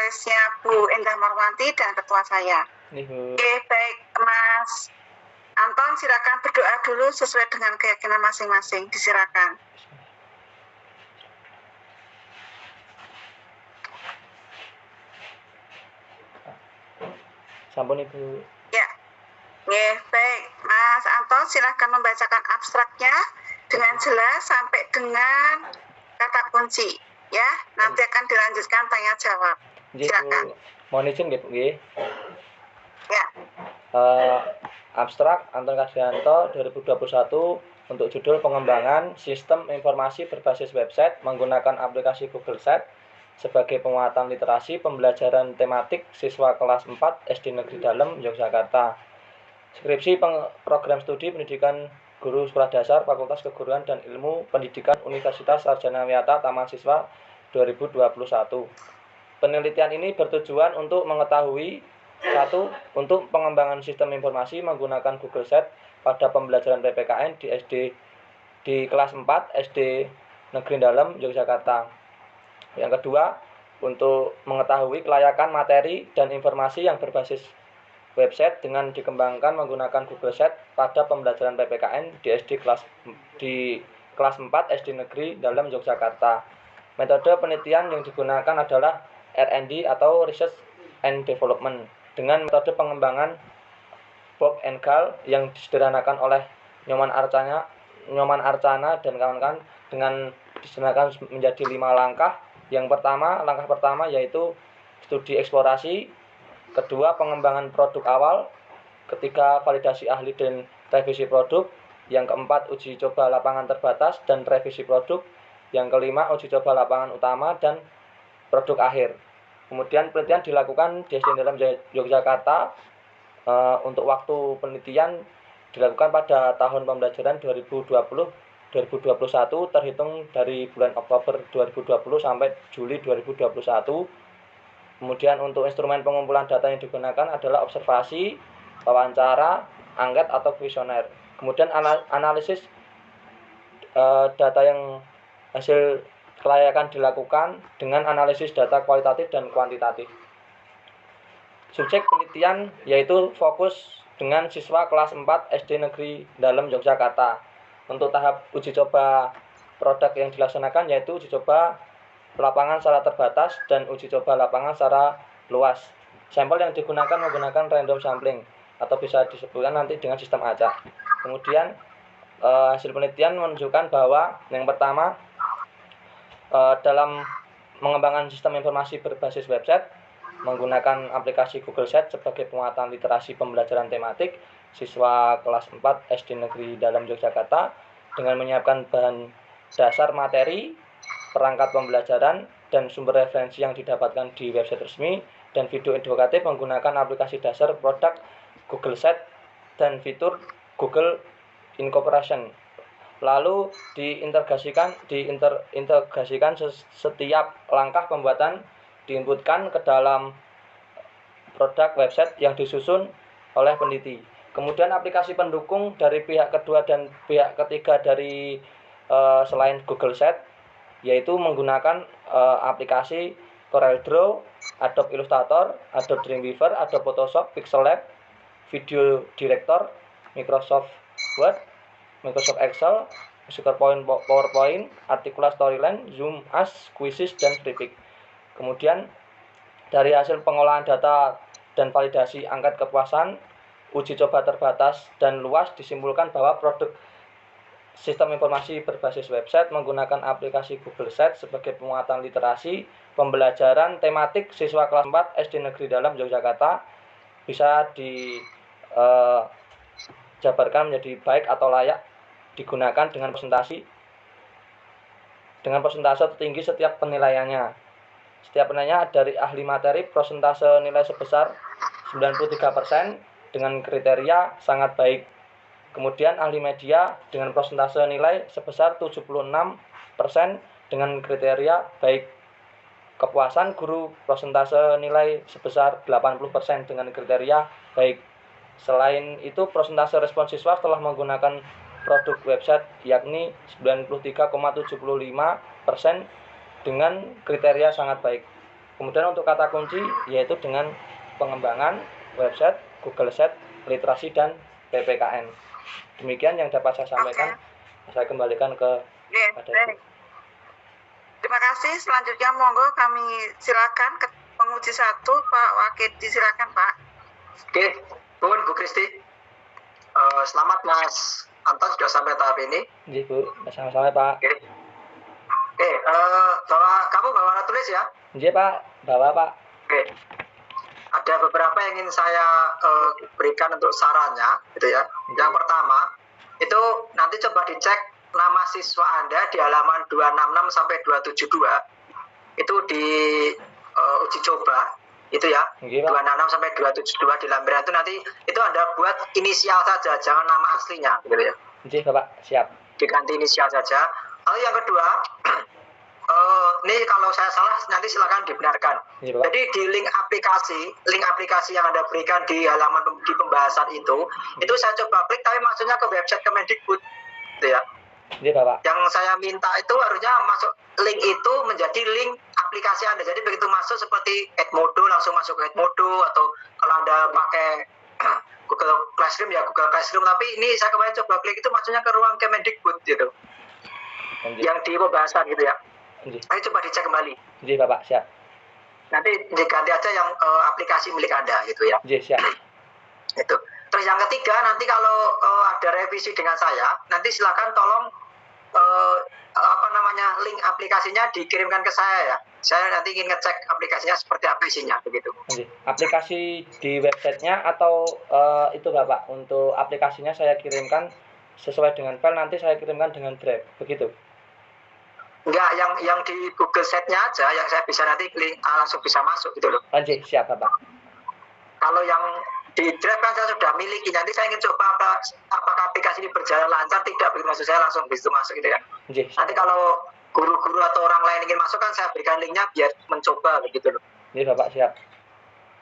sekretarisnya Bu Endah Marwanti dan ketua saya. Oke, baik Mas Anton, silakan berdoa dulu sesuai dengan keyakinan masing-masing. Disilakan. Sampun Ibu. Ya, baik Mas Anton, silakan membacakan abstraknya dengan jelas sampai dengan kata kunci. Ya, nanti akan dilanjutkan tanya jawab. Silakan. Mohon izin nggih, Bu nggih. Ya. Abstrak Anton Kasdianto 2021 untuk judul pengembangan sistem informasi berbasis website menggunakan aplikasi Google Sheet sebagai penguatan literasi pembelajaran tematik siswa kelas 4 SD Negeri Dalem Yogyakarta. Skripsi program studi pendidikan guru sekolah dasar Fakultas Keguruan dan Ilmu Pendidikan Universitas Sarjana Wiyata Taman Siswa 2021. Penelitian ini bertujuan untuk mengetahui satu, untuk pengembangan sistem informasi menggunakan Google Sheet pada pembelajaran PPKN di kelas 4 SD Negeri Dalem Yogyakarta. Yang kedua, untuk mengetahui kelayakan materi dan informasi yang berbasis website dengan dikembangkan menggunakan Google Sheet pada pembelajaran PPKN di kelas 4 SD Negeri Dalem Yogyakarta. Metode penelitian yang digunakan adalah R&D atau Research and Development dengan metode pengembangan Bob and Gal yang disederhanakan oleh Nyoman Arcana dan kawan-kawan dengan disederhanakan menjadi 5 langkah. Langkah pertama yaitu studi eksplorasi, kedua pengembangan produk awal, ketiga validasi ahli dan revisi produk, yang keempat uji coba lapangan terbatas dan revisi produk, yang kelima uji coba lapangan utama dan produk akhir. Kemudian penelitian dilakukan di SD Dalem Yogyakarta. Untuk waktu penelitian dilakukan pada tahun pembelajaran 2020-2021 terhitung dari bulan Oktober 2020 sampai Juli 2021. Kemudian untuk instrumen pengumpulan data yang digunakan adalah observasi, wawancara, angket atau kuesioner. Kemudian analisis data yang hasil kelayakan dilakukan dengan analisis data kualitatif dan kuantitatif. Subjek penelitian yaitu fokus dengan siswa kelas 4 SD Negeri Dalem Yogyakarta. Untuk tahap uji coba produk yang dilaksanakan yaitu uji coba lapangan secara terbatas dan uji coba lapangan secara luas. Sampel yang digunakan menggunakan random sampling atau bisa disebutkan nanti dengan sistem acak. Kemudian hasil penelitian menunjukkan bahwa yang pertama, dalam mengembangkan sistem informasi berbasis website menggunakan aplikasi Google Sheet sebagai penguatan literasi pembelajaran tematik siswa kelas 4 SD Negeri Dalem Yogyakarta dengan menyiapkan bahan dasar materi, perangkat pembelajaran, dan sumber referensi yang didapatkan di website resmi dan video edukatif menggunakan aplikasi dasar produk Google Sheet dan fitur Google Incorporation. Lalu diintegrasikan setiap langkah pembuatan diinputkan ke dalam produk website yang disusun oleh peneliti. Kemudian aplikasi pendukung dari pihak kedua dan pihak ketiga dari selain Google Sheet yaitu menggunakan aplikasi CorelDRAW, Adobe Illustrator, Adobe Dreamweaver, Adobe Photoshop, Pixel Lab, Video Director, Microsoft Word, Microsoft Excel, PowerPoint, Articulate Storyline, Zoom, As, Quizzes, dan Freepik. Kemudian dari hasil pengolahan data dan validasi angket kepuasan, uji coba terbatas dan luas disimpulkan bahwa produk sistem informasi berbasis website menggunakan aplikasi Google Sheet sebagai penguatan literasi pembelajaran tematik siswa kelas 4 SD Negeri Dalem Yogyakarta bisa dijabarkan menjadi baik atau layak digunakan dengan persentase tertinggi setiap penilaiannya. Setiap penilaiannya dari ahli materi persentase nilai sebesar 93% dengan kriteria sangat baik. Kemudian ahli media dengan persentase nilai sebesar 76% dengan kriteria baik. Kepuasan guru persentase nilai sebesar 80% dengan kriteria baik. Selain itu, persentase respon siswa setelah menggunakan produk website yakni 93,75% dengan kriteria sangat baik. Kemudian untuk kata kunci yaitu dengan pengembangan website, Google Set, literasi dan PPKN. Demikian yang dapat saya sampaikan. Saya kembalikan ke Pak Ibu. Terima kasih. Selanjutnya monggo kami silakan ke penguji 1 Pak Wakid, disilakan Pak. Oke, Bu Kristi. Selamat Mas Anton sudah sampai tahap ini. Iya Bu, sama-sama Pak. Oke, kamu bawa alat tulis ya? Iya Pak, bawa Pak. Oke. Ada beberapa yang ingin saya berikan untuk sarannya, gitu ya. Yang pertama, itu nanti coba dicek nama siswa Anda di halaman 266 sampai 272. Itu di uji coba, itu ya. 266 sampai 272 di lampiran itu nanti itu Anda buat inisial saja, jangan nama aslinya, gitu ya. Iya Bapak, siap. Diganti inisial saja. Lalu yang kedua, ini kalau saya salah nanti silakan dibenarkan. Jadi di link aplikasi yang Anda berikan di halaman di pembahasan itu saya coba klik tapi maksudnya ke website Kemendikbud, gitu ya. Iya Bapak. Yang saya minta itu harusnya masuk link itu menjadi link aplikasi Anda. Jadi begitu masuk seperti Edmodo langsung masuk ke Edmodo, atau kalau Anda pakai Google Classroom ya Google Classroom. Tapi ini saya kemarin coba klik itu maksudnya ke ruang Kemendikbud gitu. Yang di pembahasan gitu ya. Ayo coba dicek kembali. Iya Bapak, siap. Nanti diganti aja yang aplikasi milik Anda gitu ya. Iya, siap. Itu. Terus yang ketiga, nanti kalau ada revisi dengan saya, nanti silakan tolong link aplikasinya dikirimkan ke saya ya. Saya nanti ingin ngecek aplikasinya seperti apa isinya begitu. Aplikasi di websitenya atau itu Bapak, untuk aplikasinya saya kirimkan sesuai dengan file, nanti saya kirimkan dengan Drive, begitu? Enggak, yang di Google Set-nya aja, yang saya bisa nanti link langsung bisa masuk gitu loh. Anjir, siap Bapak. Kalau yang di Drive kan saya sudah miliki, nanti saya ingin coba apakah aplikasi ini berjalan lancar, tidak, begitu maksud saya langsung bisa masuk gitu ya. Anjir, nanti kalau guru-guru atau orang lain ingin masuk kan saya berikan linknya biar mencoba begitu loh. Iya Bapak, siap.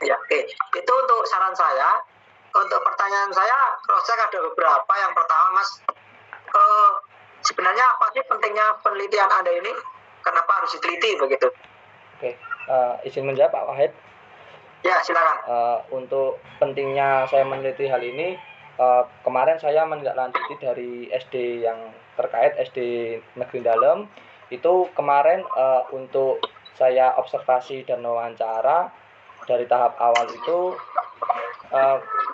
Ya, oke. Itu untuk saran saya. Untuk pertanyaan saya, cross check ada beberapa. Yang pertama Mas, sebenarnya apa sih pentingnya penelitian Anda ini? Kenapa harus diteliti begitu? Oke, izin menjawab Pak Wahid. Ya, silakan. Untuk pentingnya saya meneliti hal ini, kemarin saya menindaklanjuti dari SD yang terkait, SD Negeri Dalem. Itu kemarin untuk saya observasi dan wawancara dari tahap awal itu,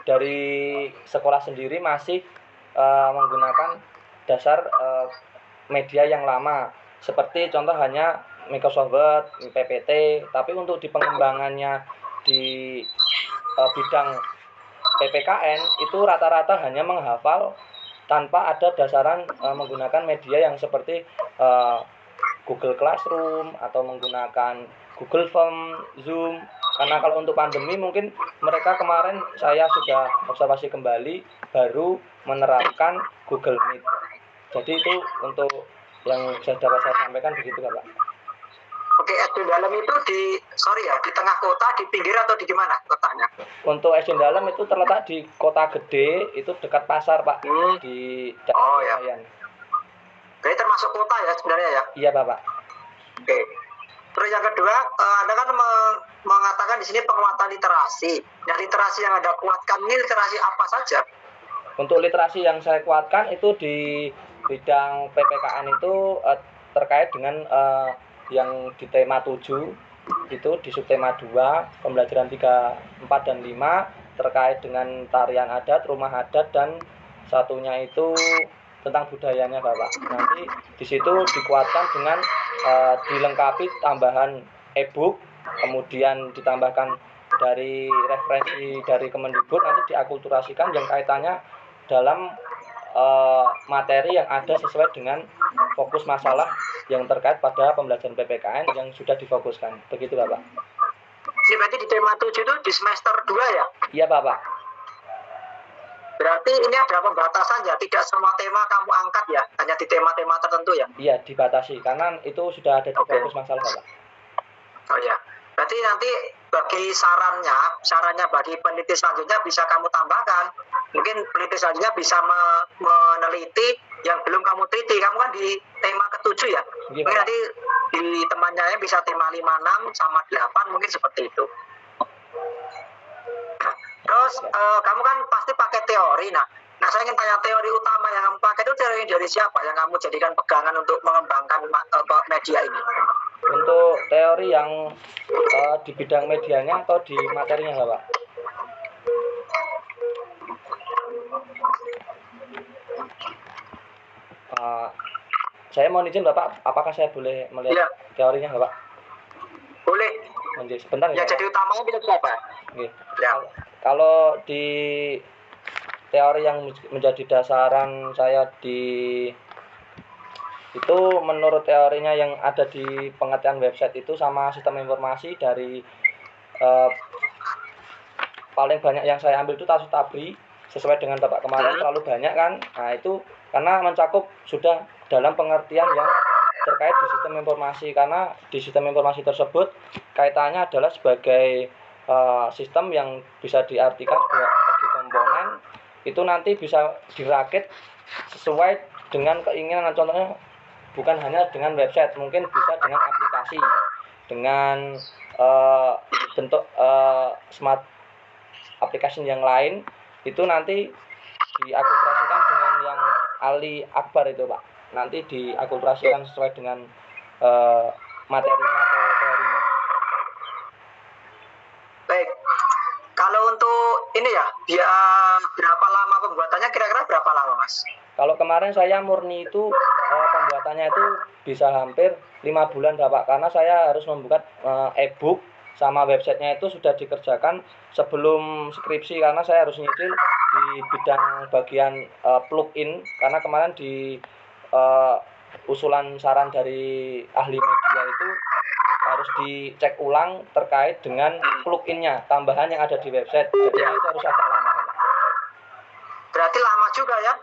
dari sekolah sendiri masih menggunakan dasar media yang lama, seperti contoh hanya Microsoft Word, PPT. Tapi untuk di pengembangannya di bidang PPKN itu rata-rata hanya menghafal tanpa ada dasaran menggunakan media yang seperti Google Classroom atau menggunakan Google Form, Zoom. Karena kalau untuk pandemi mungkin mereka kemarin saya sudah observasi kembali baru menerapkan Google Meet. Jadi itu untuk yang dapat saya sampaikan begitu Bapak. Oke, SD Dalem itu di tengah kota, di pinggir atau di gimana letaknya? Untuk SD Dalem itu terletak di kota gede, itu dekat pasar Pak, di daerah Senayan. Jadi termasuk kota ya sebenarnya ya? Iya Bapak. Oke. Terus yang kedua, Anda kan mengatakan di sini penguatan literasi. Nah, literasi yang Anda kuatkan ini literasi apa saja? Untuk literasi yang saya kuatkan itu di bidang PPKN itu terkait dengan yang di tema 7 itu di subtema 2 pembelajaran 3, 4 dan 5 terkait dengan tarian adat, rumah adat, dan satunya itu tentang budayanya Bapak. Nanti di situ dikuatkan dengan dilengkapi tambahan e-book, kemudian ditambahkan dari referensi dari Kemendikbud, nanti diakulturasikan yang kaitannya dalam materi yang ada sesuai dengan fokus masalah yang terkait pada pembelajaran PPKN yang sudah difokuskan. Begitu Bapak. Ini berarti di tema 7 itu di semester 2 ya? Iya Bapak. Berarti ini ada pembatasan ya? Tidak semua tema kamu angkat ya? Hanya di tema-tema tertentu ya? Iya, dibatasi. Karena itu sudah ada di fokus masalah Bapak. Oh ya. Berarti nanti bagi sarannya bagi peneliti selanjutnya bisa kamu tambahkan. Mungkin peneliti selanjutnya bisa meneliti yang belum kamu teliti. Kamu kan di tema ke-7 ya? Iya, mungkin nanti di temannya bisa tema 56 sama 8 mungkin seperti itu. Terus kamu kan pasti pakai teori. Nah saya ingin tanya, teori utama yang kamu pakai itu teori dari siapa yang kamu jadikan pegangan untuk mengembangkan media ini? Untuk teori yang di bidang medianya atau di materinya Bapak? Saya mau izin Bapak, apakah saya boleh melihat teorinya Bapak? Boleh. Sebentar ya. Jadi utamanya bisa siapa? Ya. Kalau di teori yang menjadi dasaran saya itu menurut teorinya yang ada di pengertian website itu sama sistem informasi dari paling banyak yang saya ambil itu Tasut Abri, sesuai dengan Bapak kemarin terlalu banyak kan. Nah itu karena mencakup sudah dalam pengertian yang terkait di sistem informasi, karena di sistem informasi tersebut kaitannya adalah sebagai sistem yang bisa diartikan sebagai komponen itu nanti bisa dirakit sesuai dengan keinginan. Contohnya bukan hanya dengan website, mungkin bisa dengan aplikasi, dengan bentuk smart application yang lain, itu nanti diakulturasikan dengan yang Ali Akbar itu Pak, nanti diakulturasikan sesuai dengan materinya atau teorinya. Baik, kalau untuk ini ya, berapa lama pembuatannya, kira-kira berapa lama Mas? Kalau kemarin saya murni itu pembuatannya itu bisa hampir 5 bulan Bapak, karena saya harus membuat e-book sama websitenya itu sudah dikerjakan sebelum skripsi, karena saya harus nyicil di bidang bagian plugin, karena kemarin di usulan saran dari ahli media itu harus dicek ulang terkait dengan pluginnya, tambahan yang ada di website, jadi itu harus agak lama. Berarti lama juga ya?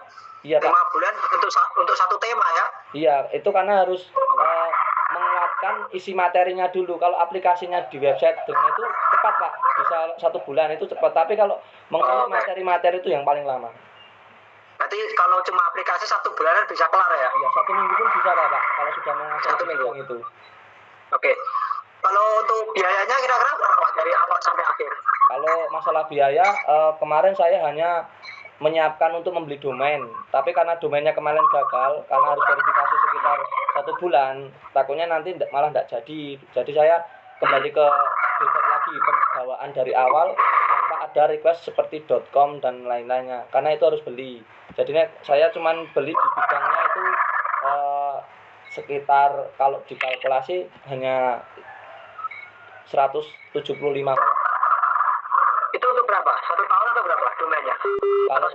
Iya, 5 bulan untuk satu tema ya? Iya, itu karena harus menguatkan isi materinya dulu. Kalau aplikasinya di website dengan itu cepat Pak, bisa 1 bulan itu cepat. Tapi kalau mengulik materi-materi itu yang paling lama. Berarti kalau cuma aplikasi 1 bulanan bisa kelar ya? Iya, 1 minggu pun bisa Pak, kalau sudah menguasai 1 minggu itu. Oke. Kalau untuk biayanya kira-kira berapa dari awal sampai akhir? Kalau masalah biaya, kemarin saya hanya menyiapkan untuk membeli domain, tapi karena domainnya kemarin gagal, karena harus verifikasi sekitar 1 bulan, takutnya nanti malah tidak jadi. Jadi saya kembali ke website lagi, pembawaan dari awal tanpa ada request seperti .com dan lain-lainnya, karena itu harus beli. Jadinya saya cuman beli di bidangnya itu sekitar, kalau dikalkulasi hanya 175. Itu untuk berapa? 1 tahun atau berapa domainnya? Kalau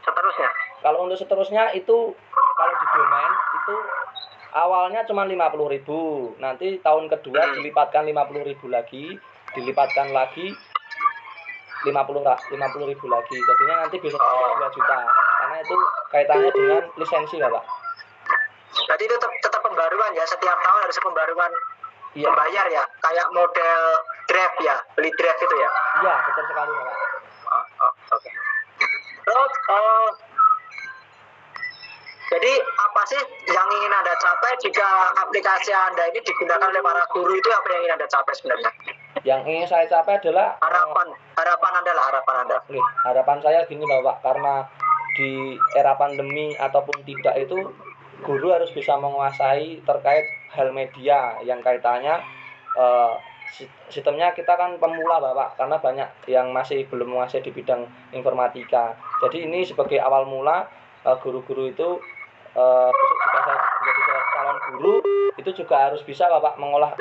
seterusnya? Kalau untuk seterusnya itu, kalau di domain itu awalnya cuma 50.000, nanti tahun kedua dilipatkan 50.000 lagi, dilipatkan lagi 50.000 lagi, jadinya nanti bisa 2 juta, karena itu kaitannya dengan lisensi Bapak. Berarti itu tetap pembaruan ya, setiap tahun harus pembaruan. Iya. Membayar ya, kayak model draft ya, beli draft itu ya? Iya, betul sekali Bapak. Oke. Terus, jadi apa sih yang ingin Anda capai jika aplikasi Anda ini digunakan oleh para guru, itu apa yang ingin Anda capai sebenarnya? Yang ingin saya capai adalah harapan Anda. Harapan saya gini Bapak, karena di era pandemi ataupun tidak itu, guru harus bisa menguasai terkait hal media yang kaitannya sistemnya. Kita kan pemula Bapak, karena banyak yang masih belum menguasai di bidang informatika. Jadi ini sebagai awal mula, guru-guru itu besok jika saya menjadi calon guru itu juga harus bisa Bapak mengolah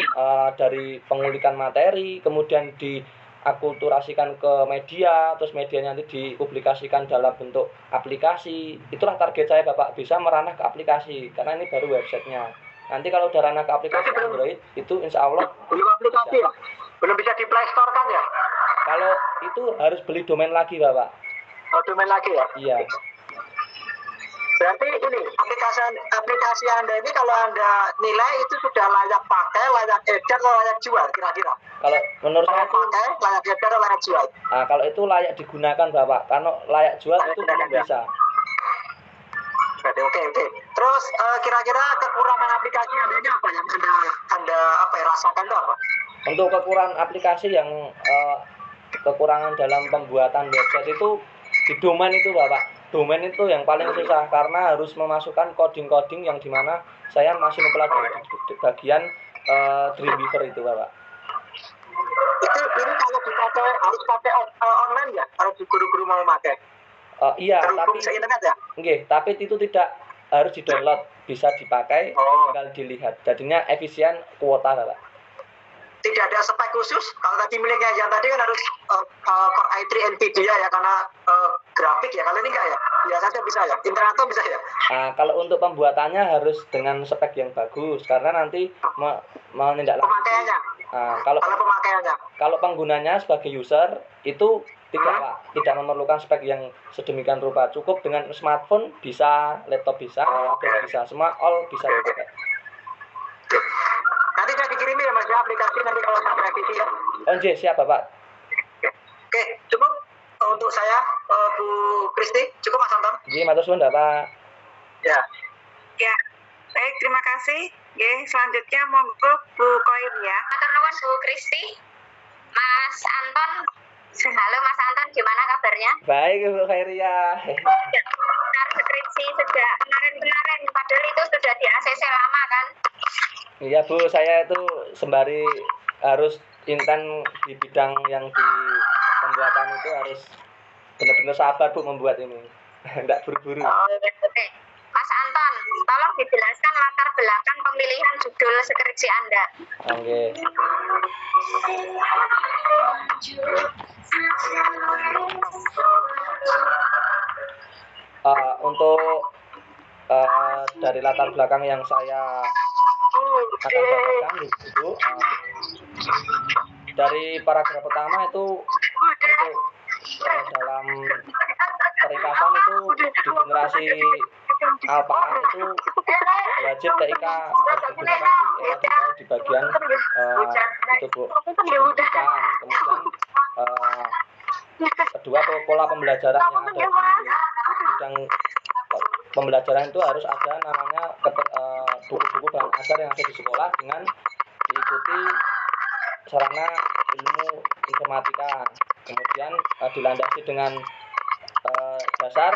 dari pengulikan materi, kemudian diakulturasikan ke media, terus medianya nanti dipublikasikan dalam bentuk aplikasi. Itulah target saya Bapak, bisa meranah ke aplikasi, karena ini baru websitenya. Nanti kalau udah ranah ke aplikasi Android, itu insya Allah belum aplikasi ya? Belum bisa di Play Store kan ya? Kalau itu harus beli domain lagi Bapak. Oh, domain lagi ya? Iya. Berarti ini aplikasi Anda ini kalau Anda nilai itu sudah layak pakai, layak edar, atau layak jual kira-kira? Kalau menurut saya itu layak edar atau layak jual? Nah, kalau itu layak digunakan Bapak, karena layak jual itu belum bisa. berarti oke. Terus kira-kira kekurangan aplikasi adanya apa yang anda apa ya, rasakan itu apa? Untuk kekurangan aplikasi yang kekurangan dalam pembuatan website itu di domain itu Bapak. Domain itu yang paling susah karena harus memasukkan coding-coding yang dimana saya masih mempelajari di bagian Dreamweaver itu Bapak. Itu ini kalau dipakai harus pakai online ya? Kalau guru-guru mau pakai? Iya, Terhubung tapi internet ya? tapi itu tidak harus di-download, bisa dipakai, tinggal dilihat. Jadinya efisien kuota Bapak. Tidak ada spek khusus. Kalau tadi miliknya yang tadi kan harus Core i3 NVIDIA ya karena grafik ya. Kalau ini enggak ya? Biasa saja bisa ya. Internet bisa ya. Kalau untuk pembuatannya harus dengan spek yang bagus karena nanti menindaklanjuti. Pemakaiannya. Kalau pemakaiannya. Kalau penggunanya sebagai user itu tidak Pak, tidak memerlukan spek yang sedemikian rupa. Cukup dengan smartphone bisa, laptop bisa, tablet bisa, semua all bisa dipakai. Nanti saya dikirimi ya Mas ya aplikasi nanti kalau saya revisi ya. Siap Bapak. Oke, cukup untuk saya Bu Kristi, cukup Mas Anton. Matur suwun Bapak. Ya. Ya, baik, terima kasih. Selanjutnya monggo Bu Koir ya. Matur nuwun Bu Kristi. Mas Anton. Halo Mas Anton, gimana kabarnya? Baik Bu Khairia. Skripsi sejak kemarin, padahal itu sudah di ACC lama kan? Iya Bu, saya itu sembari harus inten di bidang yang di pembuatan itu harus benar-benar sabar Bu membuat ini. Enggak buru-buru. Oke. Mas Anton, tolong dijelaskan latar belakang pemilihan judul skripsi Anda. Oke. Untuk dari latar belakang yang saya akan bacakan itu dari paragraf pertama itu untuk dalam peringkasan itu di generasi alpha itu wajib TIK harus digunakan di bagian itu Bu pendidikan. Kemudian kedua pola pembelajaran yang ada di bidang pembelajaran itu harus ada namanya buku-buku bahan ajar yang ada di sekolah dengan diikuti sarana ilmu informatika. Kemudian dilandasi dengan dasar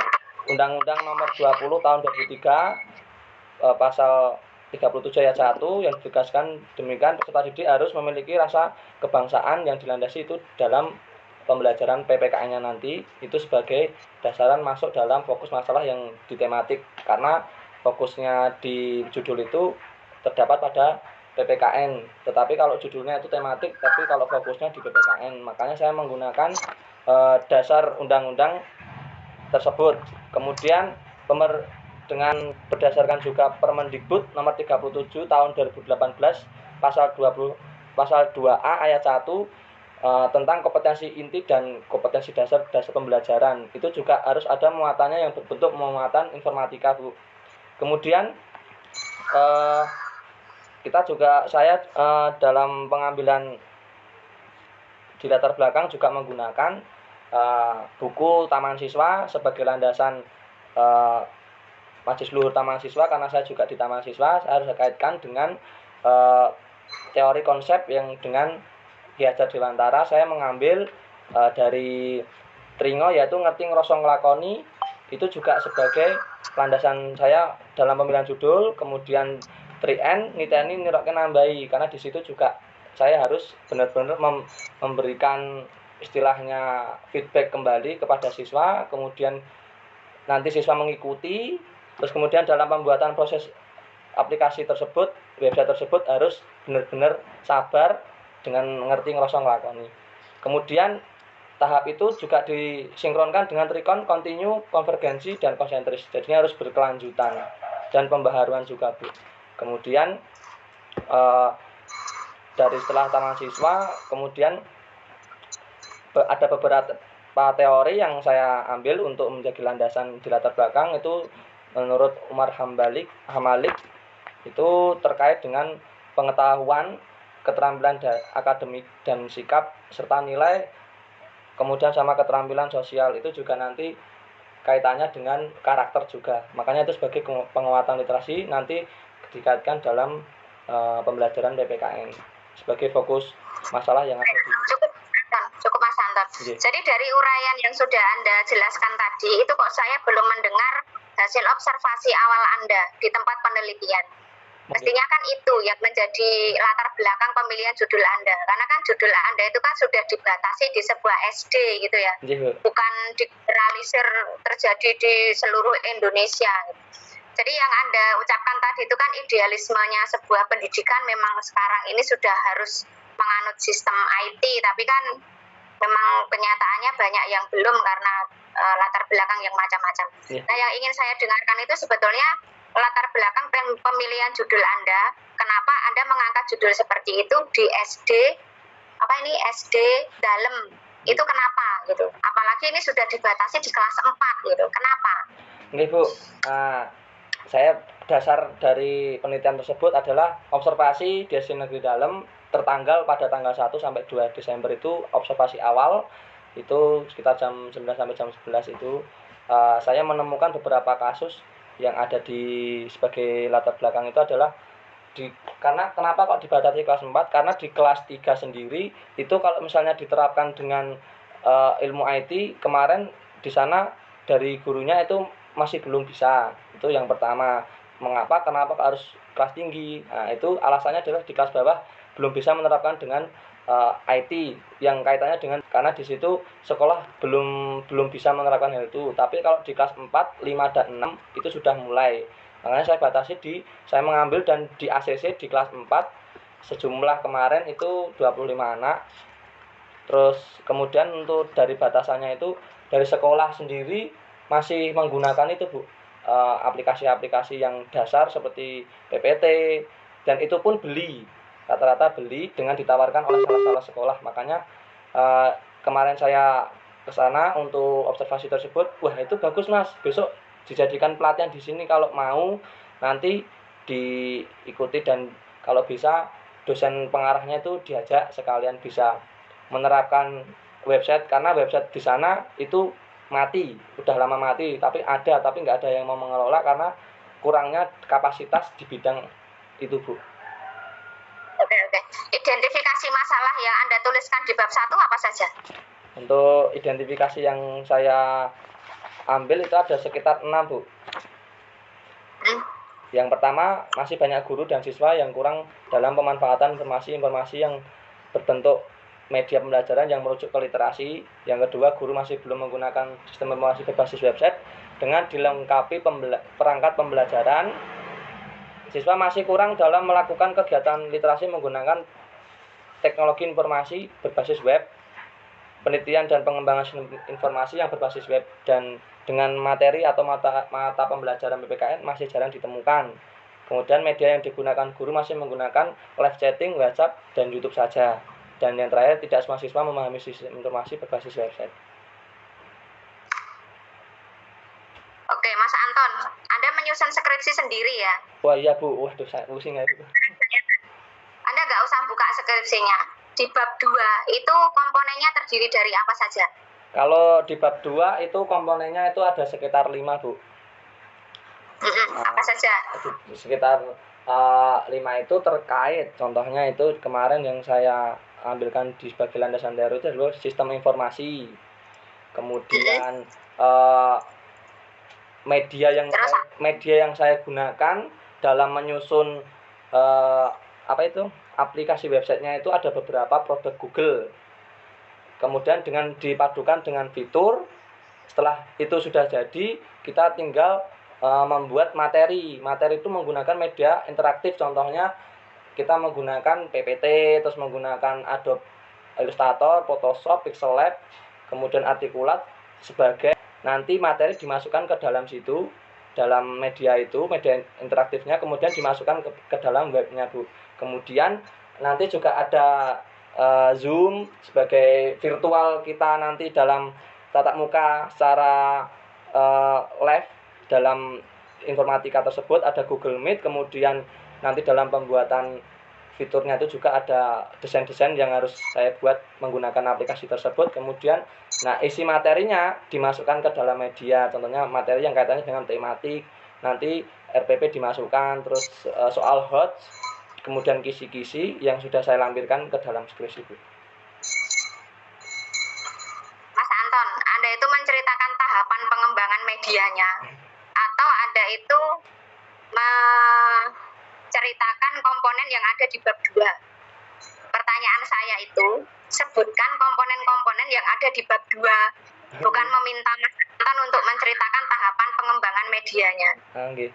Undang-Undang Nomor 20 Tahun 2003 Pasal 37 ayat 1 yang ditegaskan demikian peserta didik harus memiliki rasa kebangsaan yang dilandasi itu dalam pembelajaran PPKN-nya nanti itu sebagai dasaran masuk dalam fokus masalah yang di tematik karena fokusnya di judul itu terdapat pada PPKN, tetapi kalau judulnya itu tematik tapi kalau fokusnya di PPKN, makanya saya menggunakan dasar undang-undang tersebut. Kemudian dengan berdasarkan juga Permendikbud nomor 37 tahun 2018 pasal 2A ayat 1 tentang kompetensi inti dan kompetensi dasar pembelajaran itu juga harus ada muatannya yang berbentuk muatan informatika Bu. Kemudian saya dalam pengambilan di latar belakang juga menggunakan buku Taman Siswa sebagai landasan Majelis Luhur Taman Siswa karena saya juga di Taman Siswa. Saya harus kaitkan dengan teori konsep yang dengan Ki Hajar Dewantara saya mengambil dari Tringo yaitu ngerti ngrasa nglakoni itu juga sebagai landasan saya dalam pemilihan judul. Kemudian 3N niteni nirokke nambahi karena di situ juga saya harus benar-benar memberikan istilahnya feedback kembali kepada siswa, kemudian nanti siswa mengikuti, terus kemudian dalam pembuatan proses aplikasi tersebut, website tersebut harus benar-benar sabar dengan mengerti ngerasa nglakoni. Kemudian tahap itu juga disinkronkan dengan trikon, continue, konvergensi, dan konsentris. Jadi harus berkelanjutan dan pembaharuan juga Bu. Kemudian dari setelah Taman Siswa, kemudian ada beberapa teori yang saya ambil untuk menjadi landasan di latar belakang itu menurut Umar Hamalik itu terkait dengan pengetahuan, keterampilan akademik dan sikap serta nilai, kemudian sama keterampilan sosial itu juga nanti kaitannya dengan karakter juga. Makanya itu sebagai penguatan literasi nanti dikaitkan dalam pembelajaran PPKN sebagai fokus masalah yang ada di Cukup Mas Anton. Iya. Jadi dari uraian yang sudah Anda jelaskan tadi, itu kok saya belum mendengar hasil observasi awal Anda di tempat penelitian. Mestinya kan itu yang menjadi latar belakang pemilihan judul Anda. Karena kan judul Anda itu kan sudah dibatasi di sebuah SD gitu ya. Iya, Bu. Bukan digeneralisir terjadi di seluruh Indonesia. Jadi yang Anda ucapkan tadi itu kan idealismenya sebuah pendidikan memang sekarang ini sudah harus menganut sistem IT, tapi kan memang kenyataannya banyak yang belum karena latar belakang yang macam-macam. Yeah. Nah, yang ingin saya dengarkan itu sebetulnya latar belakang pemilihan judul Anda. Kenapa Anda mengangkat judul seperti itu di SD? SD dalam? Itu kenapa gitu? Apalagi ini sudah dibatasi di kelas 4 gitu. Kenapa? Oke, Bu. Saya dasar dari penelitian tersebut adalah observasi di SD Negeri Dalem tertanggal pada tanggal 1 sampai 2 Desember itu observasi awal itu sekitar jam 9 sampai jam 11 itu saya menemukan beberapa kasus yang ada di sebagai latar belakang itu adalah karena kenapa kok dibatasi kelas 4? Karena di kelas 3 sendiri itu kalau misalnya diterapkan dengan ilmu IT kemarin di sana dari gurunya itu masih belum bisa. Itu yang pertama. Kenapa harus kelas tinggi? Nah, itu alasannya adalah di kelas bawah belum bisa menerapkan dengan IT yang kaitannya dengan karena di situ sekolah belum bisa menerapkan hal itu. Tapi kalau di kelas 4, 5 dan 6 itu sudah mulai. Makanya saya mengambil dan di ACC di kelas 4 sejumlah kemarin itu 25 anak. Terus kemudian untuk dari batasannya itu dari sekolah sendiri masih menggunakan itu, Bu, aplikasi-aplikasi yang dasar seperti PPT, dan itu pun rata-rata beli dengan ditawarkan oleh salah sekolah. Makanya kemarin saya ke sana untuk observasi tersebut. Wah, itu bagus Mas, besok dijadikan pelatihan di sini kalau mau, nanti diikuti dan kalau bisa dosen pengarahnya itu diajak sekalian bisa menerapkan website, karena website di sana itu udah lama mati, tapi nggak ada yang mau mengelola karena kurangnya kapasitas di bidang itu, Bu. Oke. Identifikasi masalah yang Anda tuliskan di bab 1 apa saja? Untuk identifikasi yang saya ambil itu ada sekitar 6, Bu. Yang pertama, masih banyak guru dan siswa yang kurang dalam pemanfaatan informasi yang berbentuk media pembelajaran yang merujuk ke literasi. Yang kedua, guru masih belum menggunakan sistem informasi berbasis website dengan dilengkapi perangkat pembelajaran. Siswa masih kurang dalam melakukan kegiatan literasi menggunakan teknologi informasi berbasis web, penelitian dan pengembangan informasi yang berbasis web, dan dengan materi atau mata pembelajaran PPKN masih jarang ditemukan. Kemudian media yang digunakan guru masih menggunakan live chatting, WhatsApp, dan YouTube saja. Dan yang terakhir, tidak semua siswa memahami sistem informasi berbasis website. Oke, Mas Anton, Anda menyusun skripsi sendiri ya? Wah iya, Bu, waduh saya pusing ya itu. Anda nggak usah buka skripsinya. Di bab 2 itu komponennya terdiri dari apa saja? Kalau di bab 2 itu komponennya itu ada sekitar 5, Bu. Apa saja? Sekitar 5 itu terkait, contohnya itu kemarin yang saya ambilkan di sebagai landasan daru itu adalah sistem informasi. Kemudian media yang saya gunakan dalam menyusun aplikasi websitenya itu ada beberapa produk Google. Kemudian dengan dipadukan dengan fitur, setelah itu sudah jadi, kita tinggal membuat materi itu menggunakan media interaktif. Contohnya kita menggunakan PPT, terus menggunakan Adobe Illustrator, Photoshop, Pixel Lab, kemudian Articulate sebagai nanti materi dimasukkan ke dalam situ, dalam media itu, media interaktifnya, kemudian dimasukkan ke dalam webnya, Bu. Kemudian nanti juga ada Zoom sebagai virtual kita nanti dalam tatap muka secara live dalam informatika tersebut, ada Google Meet, kemudian nanti dalam pembuatan fiturnya itu juga ada desain-desain yang harus saya buat menggunakan aplikasi tersebut. Kemudian isi materinya dimasukkan ke dalam media, contohnya materi yang kaitannya dengan tematik, nanti RPP dimasukkan, terus soal hot, kemudian kisi-kisi yang sudah saya lampirkan ke dalam skripsi, Bu. Mas Anton, Anda itu menceritakan tahapan pengembangan medianya, atau Anda itu menceritakan komponen yang ada di bab 2? Pertanyaan saya itu, sebutkan komponen-komponen yang ada di bab 2, bukan meminta Mas Anton untuk menceritakan tahapan pengembangan medianya. Oke.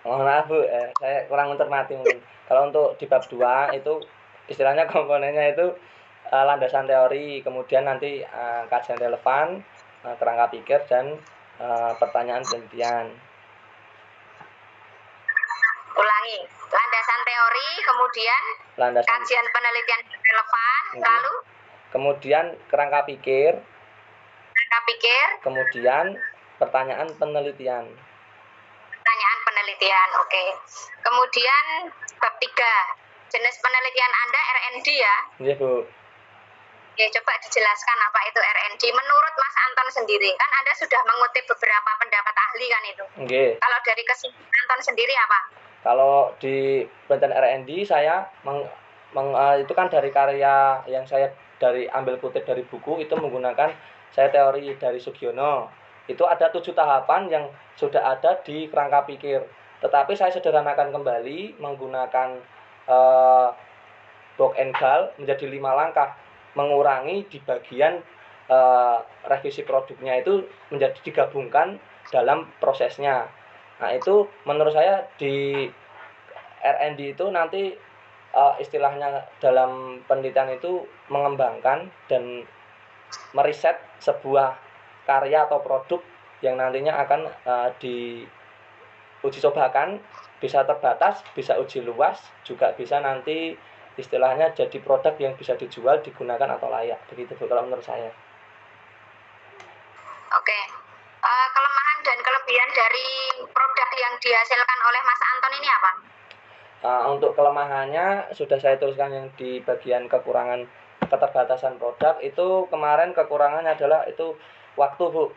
Mohon maaf, Bu, saya kurang mencermati mungkin. Kalau untuk di bab 2 itu istilahnya komponennya itu landasan teori, kemudian nanti kajian relevan, kerangka pikir, dan pertanyaan penelitian. Ulangi, landasan teori, kemudian kajian penelitian relevan, lalu kemudian kerangka pikir, kemudian pertanyaan penelitian. Oke. Kemudian bab 3, jenis penelitian Anda R&D ya? Iya, Bu. Ya, coba dijelaskan apa itu R&D menurut Mas Anton sendiri. Kan Anda sudah mengutip beberapa pendapat ahli kan itu. Oke. Kalau dari kesimpulan Anton sendiri apa? Kalau di penelitian R&D saya itu kan dari karya yang saya ambil kutip dari buku, itu menggunakan saya teori dari Sugiono. Itu ada 7 tahapan yang sudah ada di kerangka pikir. Tetapi saya sederhanakan kembali menggunakan Book and Gal menjadi 5 langkah, mengurangi di bagian revisi produknya itu menjadi digabungkan dalam prosesnya. Nah, itu menurut saya di R&D itu nanti istilahnya dalam penelitian itu mengembangkan dan meriset sebuah karya atau produk yang nantinya akan diuji cobakan, bisa terbatas, bisa uji luas, juga bisa nanti istilahnya jadi produk yang bisa dijual, digunakan atau layak. Begitu, Bu, kalau menurut saya. Oke. Kelemahan dan kelebihan dari produk yang dihasilkan oleh Mas Anton ini apa? Untuk kelemahannya sudah saya tuliskan yang di bagian kekurangan keterbatasan produk. Itu kemarin kekurangannya adalah itu waktu, Bu.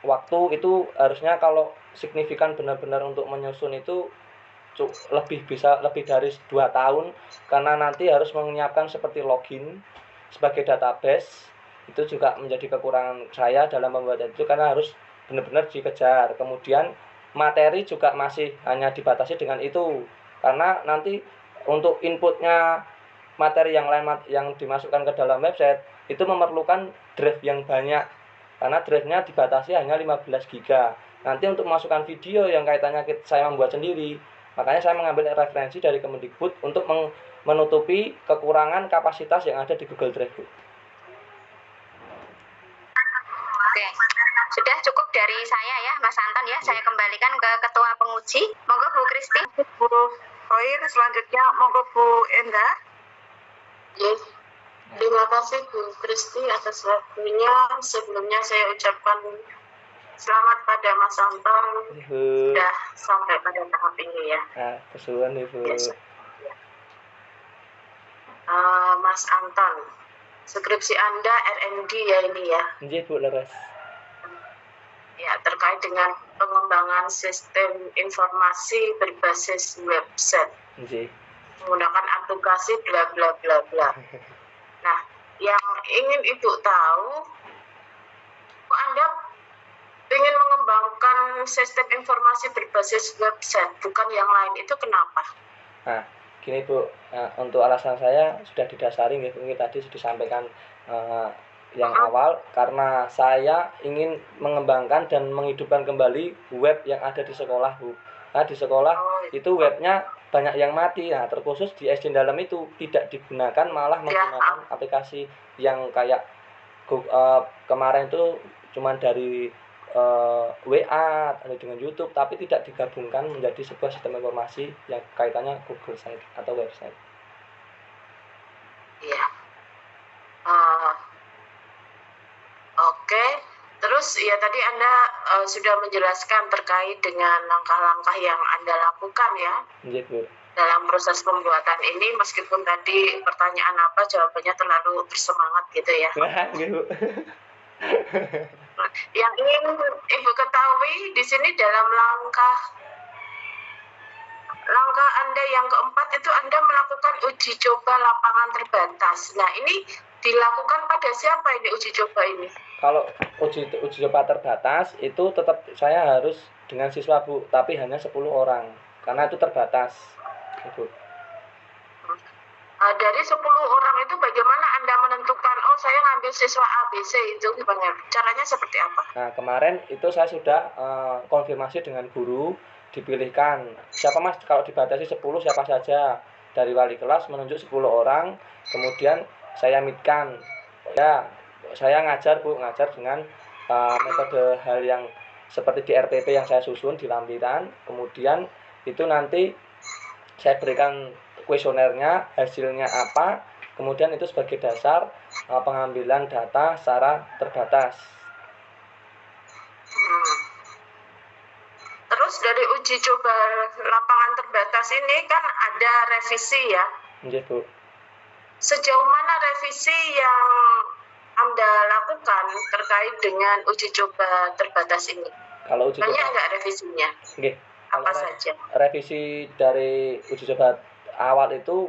Waktu itu harusnya kalau signifikan benar-benar untuk menyusun itu lebih dari 2 tahun, karena nanti harus menyiapkan seperti login sebagai database. Itu juga menjadi kekurangan saya dalam membuat itu, karena harus benar-benar dikejar. Kemudian materi juga masih hanya dibatasi dengan itu, karena nanti untuk inputnya materi yang lain yang dimasukkan ke dalam website itu memerlukan drive yang banyak, karena drive-nya dibatasi hanya 15 GB. Nanti untuk memasukkan video yang kaitannya saya membuat sendiri, makanya saya mengambil referensi dari Kemendikbud untuk menutupi kekurangan kapasitas yang ada di Google Drive, Bu. Oke, sudah cukup dari saya ya, Mas Anton ya. Saya kembalikan ke Ketua Penguji. Monggo Bu Kristi. Bu Hoir, selanjutnya monggo Bu Enda. Yes. Terima kasih Bu Kristi atas waktunya. Sebelumnya saya ucapkan selamat pada Mas Anton sudah sampai pada tahap ini ya. Kesulitan Ibu. Yes. Mas Anton, skripsi Anda R&D ya ini ya? Iya, Bu, leres. Ya, terkait dengan pengembangan sistem informasi berbasis website. Iya. Menggunakan aplikasi bla bla bla bla. Nah, yang ingin Ibu tahu, Anda ingin mengembangkan sistem informasi berbasis website, bukan yang lain, itu kenapa? Nah, gini Bu, untuk alasan saya sudah didasari, mungkin tadi sudah disampaikan yang awal, karena saya ingin mengembangkan dan menghidupkan kembali web yang ada di sekolah, Bu. Nah, di sekolah itu webnya banyak yang mati. Nah, terkhusus di SD dalam itu tidak digunakan, malah menggunakan aplikasi yang kayak kemarin itu cuma dari WA atau dengan YouTube, tapi tidak digabungkan menjadi sebuah sistem informasi yang kaitannya Google Site atau website. Iya. Oke. Terus ya tadi Anda sudah menjelaskan terkait dengan langkah-langkah yang Anda lakukan ya. Iya, Bu. dalam proses pembuatan ini, meskipun tadi pertanyaan apa jawabannya terlalu bersemangat gitu ya. Nah, Bu. Yang ingin Ibu ketahui di sini dalam langkah Anda yang keempat itu Anda melakukan uji coba lapangan terbatas. Nah, ini dilakukan pada siapa ini uji coba ini? Kalau uji coba terbatas itu tetap saya harus dengan siswa, Bu, tapi hanya 10 orang karena itu terbatas, Ibu. Dari 10 orang itu bagaimana Anda menentukan, oh saya ngambil siswa ABC itu gimana? Caranya seperti apa? Nah, kemarin itu saya sudah konfirmasi dengan guru, dipilihkan siapa Mas, kalau dibatasi 10 siapa saja, dari wali kelas menunjuk 10 orang, kemudian saya meetkan, ya saya ngajar, Bu, ngajar dengan metode hal yang seperti di RPP yang saya susun di lampiran, kemudian itu nanti saya berikan kuesionernya, hasilnya apa, kemudian itu sebagai dasar pengambilan data secara terbatas. Terus dari uji coba lapangan terbatas ini kan ada revisi ya. Iya, Bu. Sejauh mana revisi yang Anda lakukan terkait dengan uji coba terbatas ini? Kalau uji Banyak coba, nggak revisinya? nggih, Apa kalau saja? revisi dari uji coba awal itu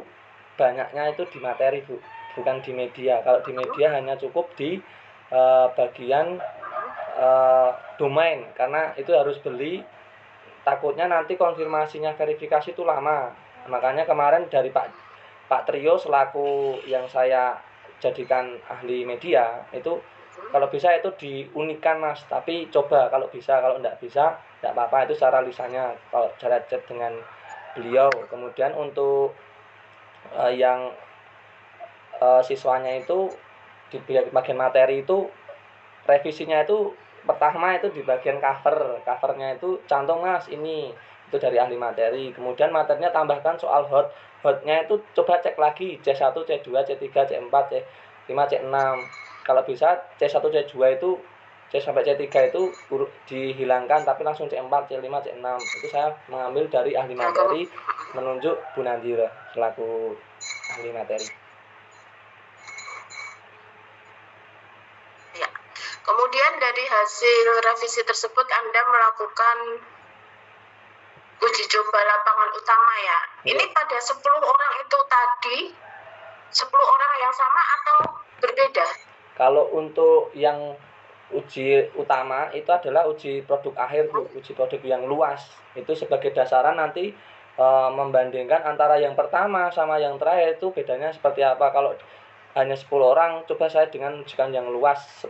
banyaknya itu di materi, Bu, bukan di media. Kalau di media hanya cukup di bagian domain, karena itu harus beli, takutnya nanti konfirmasinya verifikasi itu lama. Makanya kemarin dari Pak Trio selaku yang saya jadikan ahli media itu, kalau bisa itu diunikan, Mas, tapi coba kalau bisa, kalau enggak bisa enggak apa-apa, itu secara lisannya kalau cara chat dengan beliau. Kemudian untuk yang siswanya itu di bagian materi itu revisinya itu pertama itu di bagian covernya itu cantum, Mas, ini itu dari ahli materi, kemudian materinya tambahkan soal hotnya itu coba cek lagi C1, C2, C3, C4, C5, C6. Kalau bisa C1, C2 itu C sampai C3 itu dihilangkan tapi langsung C4, C5, C6. Itu saya mengambil dari ahli materi, menunjuk Bu Nandira selaku ahli materi. Ya. Kemudian dari hasil revisi tersebut Anda melakukan uji coba lapangan utama ya. Ini pada 10 orang itu tadi 10 orang yang sama atau berbeda? Kalau untuk yang uji utama itu adalah uji produk akhir, Bu, uji produk yang luas. Itu sebagai dasaran nanti membandingkan antara yang pertama sama yang terakhir itu bedanya seperti apa. Kalau hanya 10 orang, coba saya dengan ujikan yang luas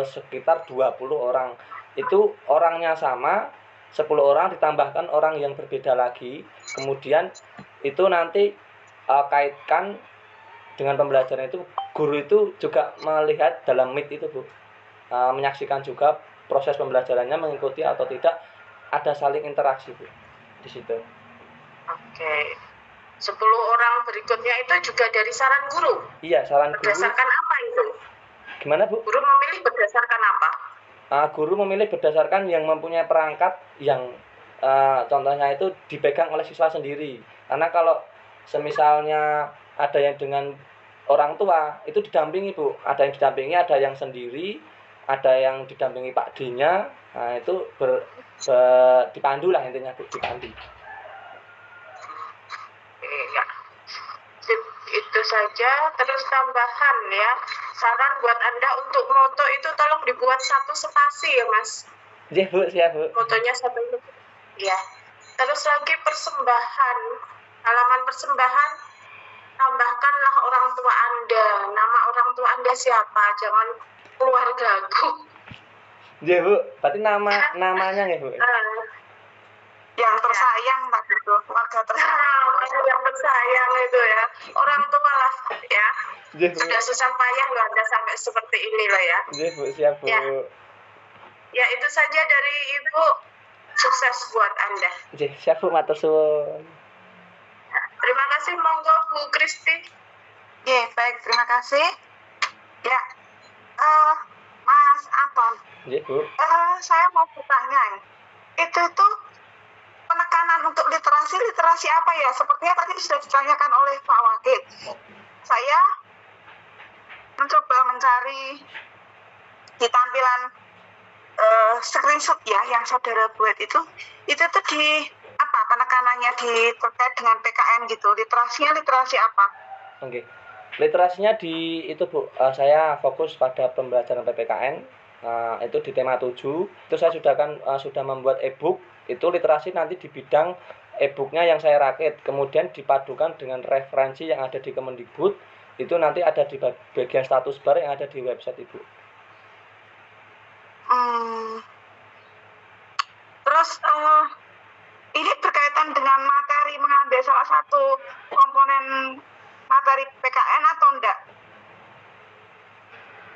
sekitar 20 orang. Itu orangnya sama, 10 orang ditambahkan orang yang berbeda lagi. Kemudian itu nanti kaitkan dengan pembelajaran itu, guru itu juga melihat dalam Meet itu, Bu. Menyaksikan juga proses pembelajarannya mengikuti atau tidak, ada saling interaksi, Bu, di situ. Oke. 10 orang berikutnya itu juga dari saran guru? Iya, saran guru. Berdasarkan apa itu? Gimana, Bu? Guru memilih berdasarkan apa? Guru memilih berdasarkan yang mempunyai perangkat yang contohnya itu dipegang oleh siswa sendiri. Karena kalau semisalnya ada yang dengan orang tua, itu didampingi, Bu. Ada yang didampingi, ada yang sendiri, ada yang didampingi Pak D-nya. Nah, itu dipandu lah intinya, Bu, dipandu. Ya. Itu saja. Terus tambahan ya, saran buat Anda untuk moto itu tolong dibuat 1 spasi ya, Mas. Iya, Bu, siap, Bu. Fotonya 1 ya. Terus lagi persembahan, halaman persembahan, tambahkanlah orang tua Anda. Nama orang tua Anda siapa? Jangan keluargaku. Iya, Bu. Berarti namanya ya, Bu. Yang tersayang tadi itu, warga tersayang. Yang tersayang itu ya, orang tua lah ya. Iya, Bu. Sudah susah payah loh Anda sampai seperti ini loh ya. Iya, Bu, siap, Bu. Ya, itu saja dari Ibu. Sukses buat Anda. Iya, siap, Bu, matur suwun. Terima kasih, monggo Bu Kristi. Oke, baik, terima kasih. Ya, Mas Anton, Iya, Bu. saya mau bertanya, itu penekan penekanan untuk literasi apa ya? Sepertinya tadi sudah ditanyakan oleh Pak Wakil. Saya mencoba mencari di tampilan screenshot ya yang saudara buat itu tuh di apa penekanannya terkait dengan PKN gitu. Literasi apa? Oke. Literasinya di itu Bu, saya fokus pada pembelajaran PPKN. Itu di tema 7. Itu saya sudah membuat e-book. Itu literasi nanti di bidang e-booknya yang saya rakit, kemudian dipadukan dengan referensi yang ada di Kemendikbud. Itu nanti ada di bagian status bar yang ada di website Ibu. Terus ini berkaitan dengan materi mengambil salah satu komponen materi PKN atau enggak?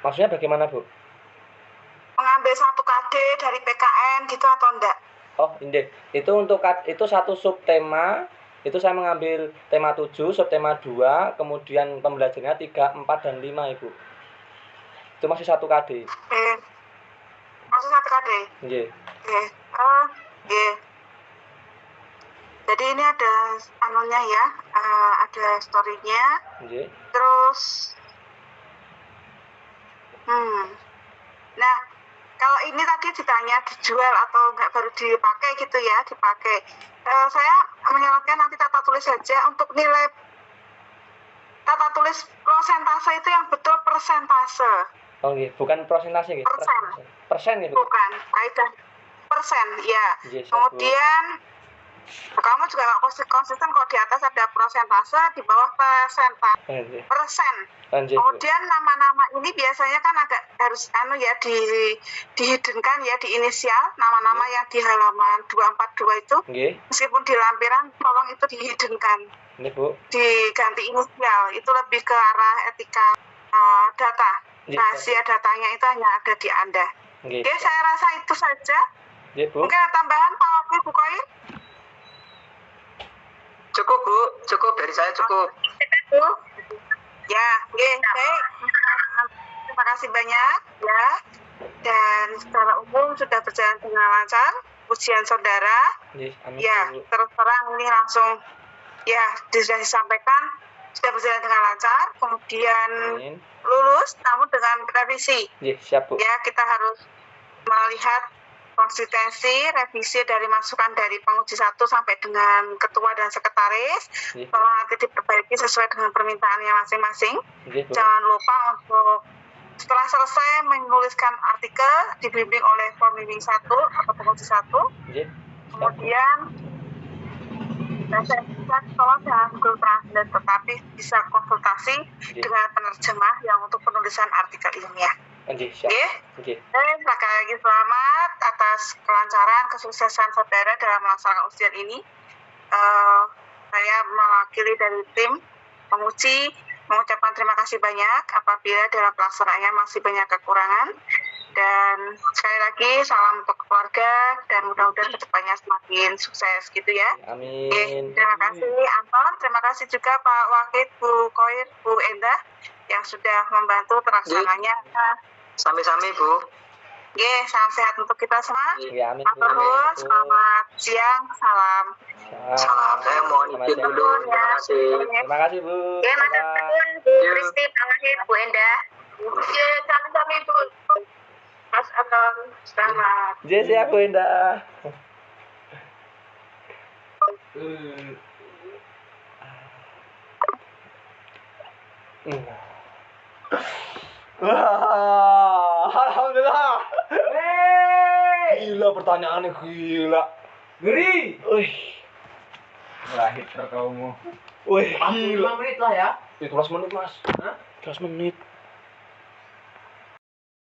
Maksudnya bagaimana Bu? Mengambil satu KD dari PKN gitu atau enggak? Oh, ini. Itu satu subtema. Itu saya mengambil tema 7, subtema 2, kemudian pembelajarannya 3, 4 dan 5 Ibu. Itu masih satu KD. Masih satu KD. Nggih. Nggih. Jadi ini ada anunya ya, ada story-nya. Nggih. Terus nah, kalau ini tadi ditanya dijual atau enggak baru dipakai gitu ya, dipakai. Saya menyarankan nanti tata tulis saja untuk nilai tata tulis prosentase itu yang betul persentase. Oh nggih, bukan prosentase nggih. Persen nggih. Bukan, kaidah persen ya. Yes, kemudian kamu juga nggak konsisten kalau di atas ada prosentase, di bawah persentase. Persen. Kemudian nama-nama ini biasanya kan agak harus dihiddenkan ya, di inisial nama-nama yang di halaman 242 itu. Meskipun di lampiran tolong itu dihiddenkan. Ini Bu. Diganti inisial, itu lebih ke arah etika data. Rahasia datanya itu hanya ada di Anda. Oke, saya rasa itu saja. Mungkin ada tambahan Pak Wakil, Bu Koir? Cukup Bu, cukup dari saya cukup. Ya, baik. Terima kasih banyak ya. Dan secara umum sudah berjalan dengan lancar ujian saudara. Ya, terus terang ini langsung ya sudah disampaikan sudah berjalan dengan lancar. Kemudian lulus, namun dengan revisi. Siap Bu. Ya, kita harus melihat konsistensi revisi dari masukan dari penguji 1 sampai dengan ketua dan sekretaris. Tolong nanti diperbaiki sesuai dengan permintaannya masing-masing. Jangan lupa untuk setelah selesai menuliskan artikel dibimbing oleh pembimbing 1 atau penguji 1. Kemudian tolong jangan Google Translate, tetapi bisa konsultasi dengan penerjemah yang untuk penulisan artikel ilmiah. Sekali lagi selamat atas kelancaran kesuksesan saudara dalam melaksanakan ujian ini. Saya mewakili dari tim penguji mengucapkan terima kasih banyak apabila dalam pelaksanaannya masih banyak kekurangan. Dan sekali lagi salam untuk keluarga dan mudah-mudahan kedepannya semakin sukses gitu ya. Amin. Terima kasih Anton, terima kasih juga Pak Wakil, Bu Koir, Bu Endah yang sudah membantu terlaksananya. Sami-sami Bu. Salam sehat untuk kita semua. Amin. Selamat siang, salam. Salam, saya mohon izin dulu. Terima kasih. Terima kasih Bu. Matur Bu Kristi, Pak Wahid, Bu Endah. Sami-sami Bu. Mas Anton, selamat. Siap Bu Endah. Wah, alhamdulillah. Gila pertanyaannya gila. Ngeri. Lahir kamu. Wih, 45 menit lah ya. 13 menit Mas. Hah? 13 menit.